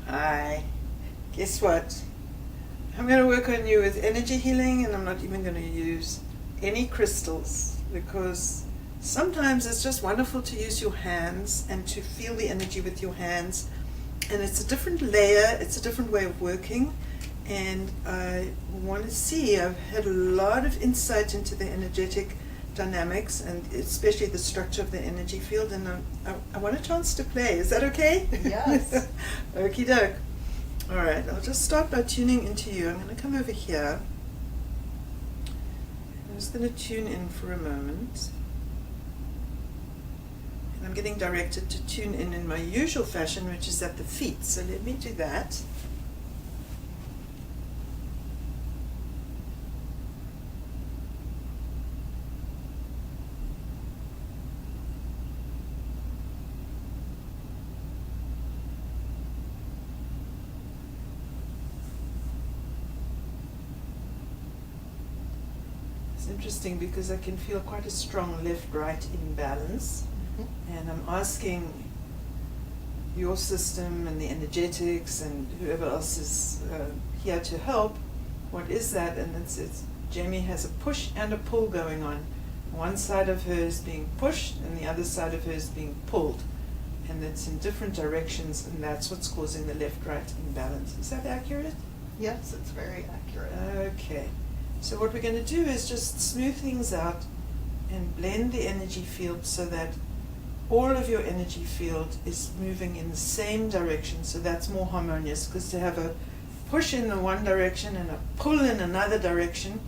Hi. Guess what? I'm going to work on you with energy healing, and I'm not even going to use any crystals, because sometimes it's just wonderful to use your hands and to feel the energy with your hands. And it's a different layer, it's a different way of working. And I want to see, I've had a lot of insight into the energetic dynamics and especially the structure of the energy field, and I want a chance to play. Is that okay? Yes. Okie doke. Alright, I'll just start by tuning into you. I'm going to come over here. I'm just going to tune in for a moment. And I'm getting directed to tune in my usual fashion, which is at the feet. So let me do that. It's interesting because I can feel quite a strong left-right imbalance. And I'm asking your system and the energetics and whoever else is here to help, what is that? And it's Jamie has a push and a pull going on. One side of her is being pushed and the other side of her is being pulled. And it's in different directions, and that's what's causing the left-right imbalance. Is that accurate? Yes, it's very accurate. Okay. So what we're going to do is just smooth things out and blend the energy field so that all of your energy field is moving in the same direction, so that's more harmonious. Because to have a push in the one direction and a pull in another direction,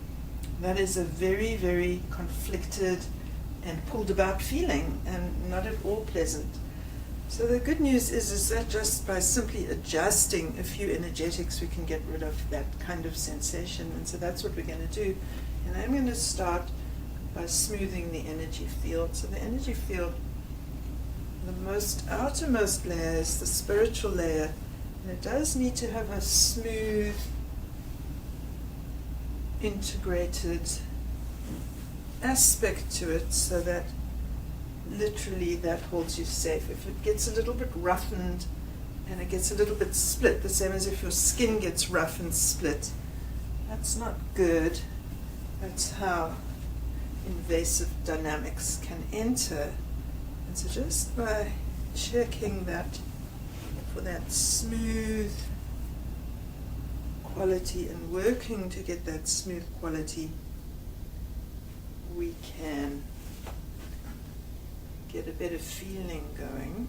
that is a very, very conflicted and pulled about feeling, and not at all pleasant. So the good news is that just by simply adjusting a few energetics, we can get rid of that kind of sensation. And so that's what we're going to do. And I'm going to start by smoothing the energy field. So the energy field, the most outermost layer is the spiritual layer, and it does need to have a smooth, integrated aspect to it, so that literally that holds you safe. If it gets a little bit roughened and it gets a little bit split, the same as if your skin gets rough and split, that's not good. That's how invasive dynamics can enter. And so just by checking that for that smooth quality and working to get that smooth quality, we can get a better feeling going.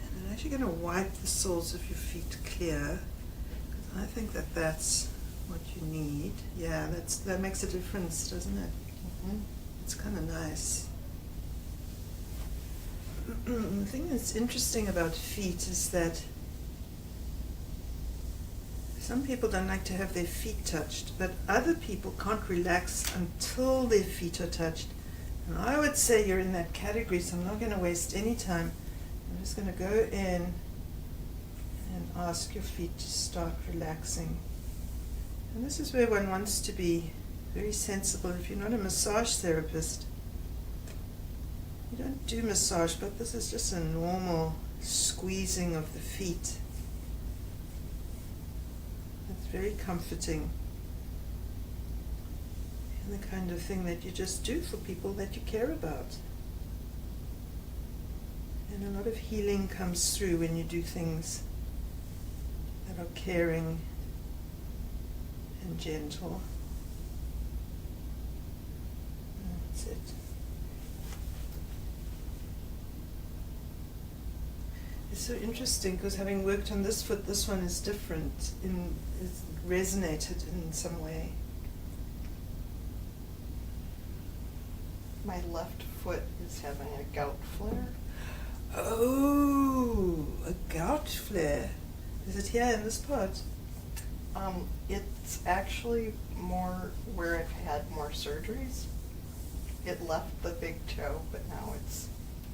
And I'm actually going to wipe the soles of your feet clear, because I think that that's what you need. Yeah, that makes a difference, doesn't it? It's kind of nice. The thing that's interesting about feet is that some people don't like to have their feet touched, but other people can't relax until their feet are touched. And I would say you're in that category, so I'm not going to waste any time. I'm just going to go in and ask your feet to start relaxing. And this is where one wants to be very sensible. If you're not a massage therapist, you don't do massage, but this is just a normal squeezing of the feet. It's very comforting, and the kind of thing that you just do for people that you care about. And a lot of healing comes through when you do things that are caring and gentle. That's it. It's so interesting because having worked on this foot, this one is different. It's resonated in some way. My left foot is having a gout flare. Oh, a gout flare. Is it here in this part? It's actually more where I've had more surgeries. It left the big toe, but now it's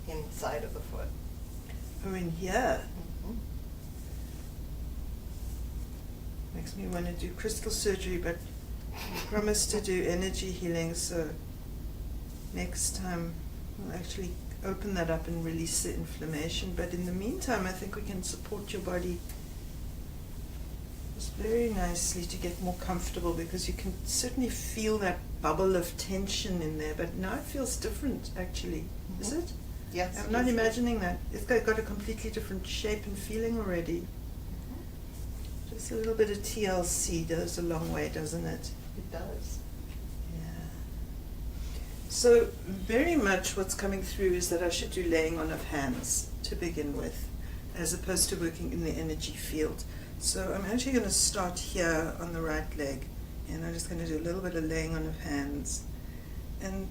inside of the foot. Oh, in here. Mhm. Makes me want to do crystal surgery, but I promised to do energy healing, so next time we'll actually open that up and release the inflammation. But in the meantime, I think we can support your body just very nicely to get more comfortable, because you can certainly feel that bubble of tension in there, but now it feels different actually. Mm-hmm. Is it? Yes. I'm not imagining that. It's got a completely different shape and feeling already. Mm-hmm. Just a little bit of TLC goes a long way, doesn't it? It does. Yeah. So very much what's coming through is that I should do laying on of hands to begin with, as opposed to working in the energy field. So I'm actually going to start here on the right leg, and I'm just going to do a little bit of laying on of hands. And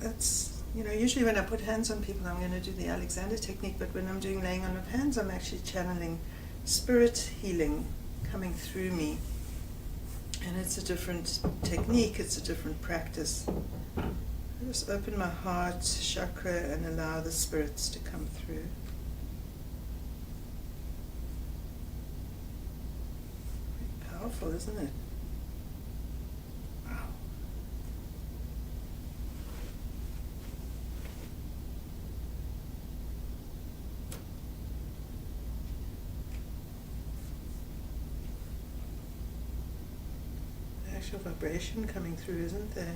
that's, usually when I put hands on people, I'm going to do the Alexander technique, but when I'm doing laying on of hands, I'm actually channeling spirit healing coming through me. And it's a different technique, it's a different practice. I just open my heart chakra and allow the spirits to come through. Powerful, isn't it? Wow. The actual vibration coming through, isn't there?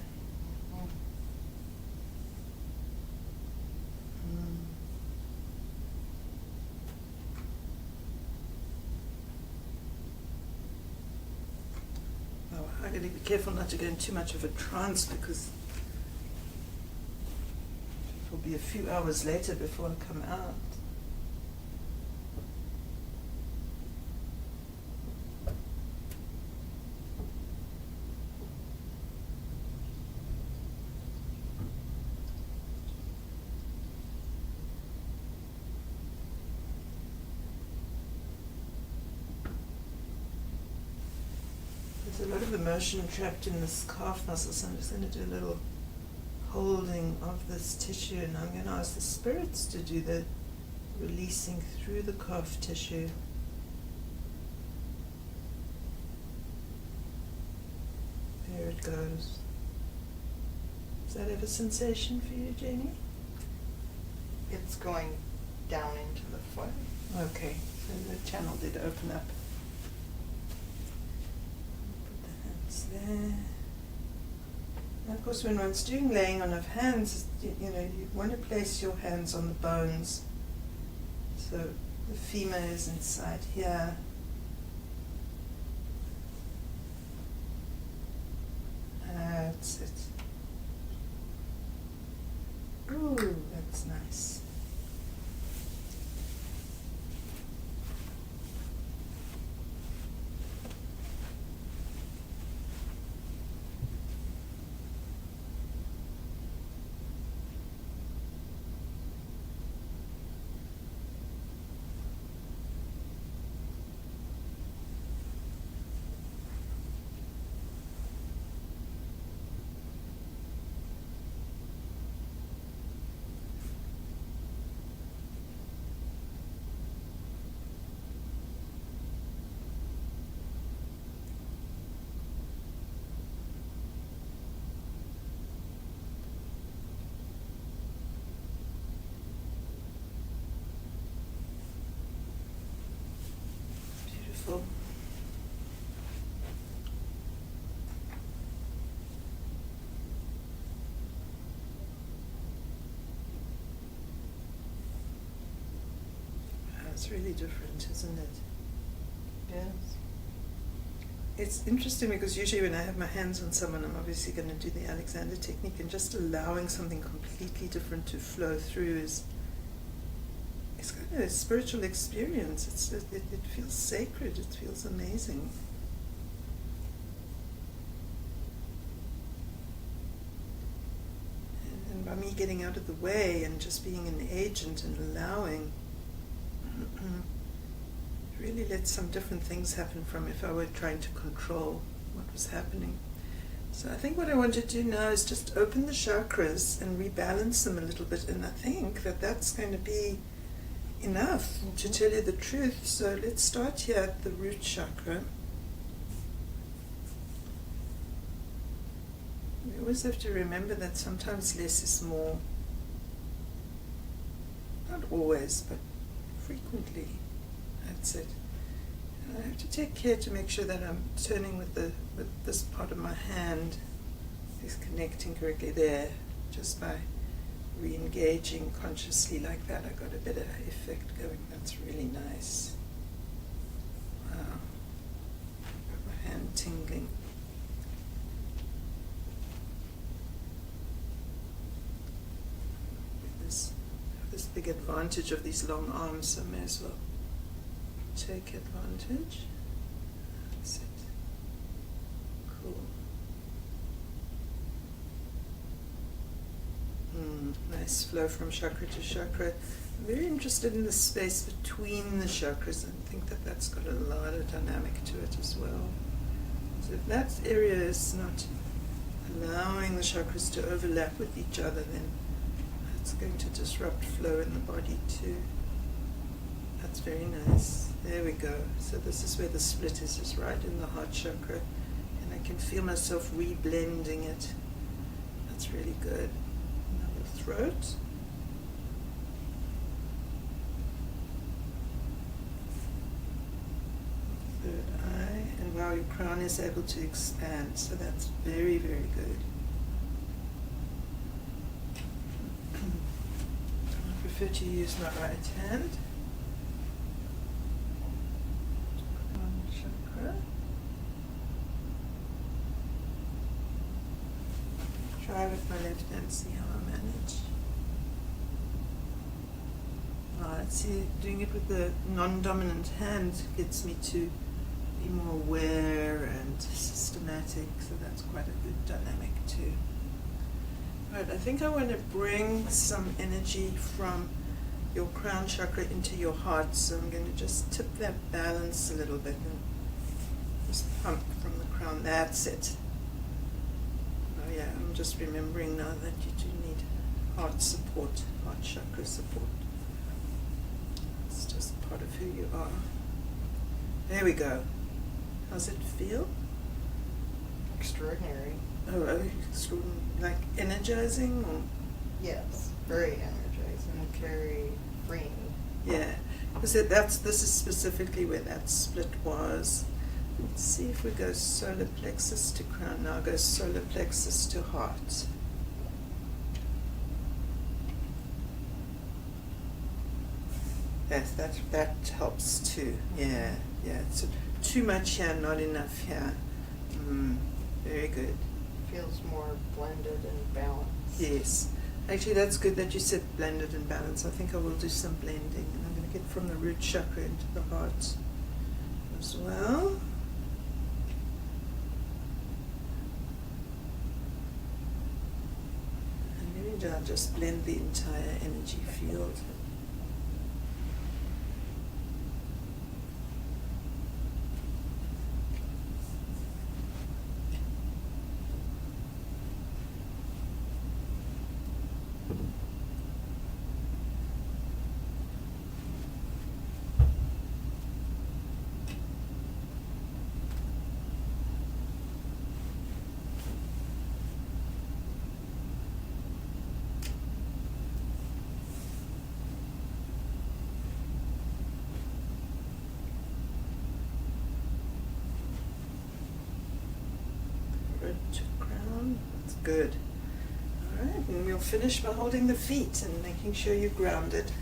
I got to be careful not to go in too much of a trance, because it will be a few hours later before I come out. There's a lot of emotion trapped in this calf muscle, so I'm just going to do a little holding of this tissue, and I'm going to ask the spirits to do the releasing through the calf tissue. There it goes. Does that have a sensation for you, Jamie? It's going down into the foot. Okay, so the channel did open up. There. And of course, when one's doing laying on of hands, you want to place your hands on the bones. So the femur is inside here. That's it. Ooh, that's nice. Beautiful. It's really different, isn't it? Yes. It's interesting because usually when I have my hands on someone, I'm obviously going to do the Alexander technique, and just allowing something completely different to flow through it's kind of a spiritual experience. It feels sacred. It feels amazing. And by me getting out of the way and just being an agent and allowing, it really lets some different things happen from if I were trying to control what was happening. So I think what I want to do now is just open the chakras and rebalance them a little bit, and I think that that's going to be enough to tell you the truth. So let's start here at the root chakra. We always have to remember that sometimes less is more. always, but frequently. That's it. And I have to take care to make sure that I'm turning with this part of my hand is connecting correctly there. Just by re-engaging consciously like that, I got a better effect going. That's really nice. Wow. Got my hand tingling. This big advantage of these long arms, so I may as well take advantage. That's it. Cool. Nice flow from chakra to chakra. I'm very interested in the space between the chakras, and I think that that's got a lot of dynamic to it as well. So if that area is not allowing the chakras to overlap with each other, then it's going to disrupt flow in the body too. That's very nice. There we go. So this is where the split is right in the heart chakra, and I can feel myself re-blending it. That's really good. Now the throat. Third eye, and wow, your crown is able to expand, so that's very, very good. I prefer to use my right hand. Crown chakra. Try with my left hand, see how I manage. Alright, see, doing it with the non-dominant hand gets me to be more aware and systematic, so that's quite a good dynamic too. Right, I think I want to bring some energy from your crown chakra into your heart, so I'm going to just tip that balance a little bit and just pump from the crown. That's it. Oh yeah, I'm just remembering now that you do need heart support, heart chakra support. It's just part of who you are. There we go. How's it feel? Extraordinary. Oh, extraordinary. Like energizing, or? Yes, very energizing, very freeing. Yeah, because this is specifically where that split was. Let's see if we go solar plexus to crown. Now go solar plexus to heart. Yes, that helps too. Yeah. It's too much here, not enough here. Very good. Feels more blended and balanced. Yes. Actually, that's good that you said blended and balanced. I think I will do some blending, and I'm going to get from the root chakra into the heart as well. And maybe I'll just blend the entire energy field. To crown. That's good. Alright, and we'll finish by holding the feet and making sure you're grounded.